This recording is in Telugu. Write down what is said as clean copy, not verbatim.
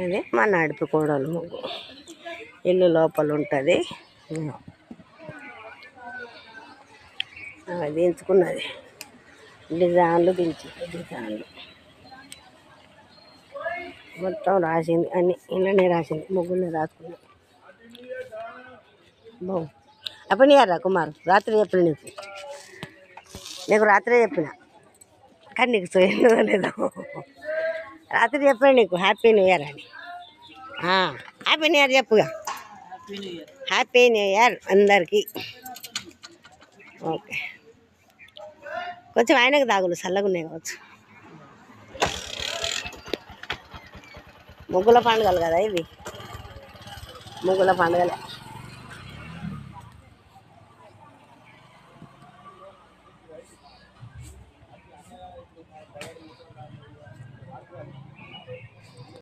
ఇది మా నడిపి కోడలు ముగ్గు. ఇల్లు లోపల ఉంటుంది. దించుకున్నది డిజైన్లు డిజైన్లు మొత్తం రాసింది. అన్ని ఇళ్ళనే రాసింది, ముగ్గునే రాసుకున్నది. బావు అప్పనియారా కుమారు, రాత్రి చెప్పిన నీకు రాత్రే చెప్పిన, కానీ నీకు సోయిందో లేదో. రాత్రి చెప్పిన నీకు హ్యాపీ న్యూ ఇయర్ అని. హ్యాపీ న్యూ ఇయర్ చెప్పుగా. హ్యాపీ న్యూ ఇయర్ అందరికీ. ఓకే, కొంచెం ఆయనకు తాగులు చల్లగా ఉన్నాయి కావచ్చు. ముగ్గుల పండుగలు కదా ఇవి, ముగ్గుల పండుగలు.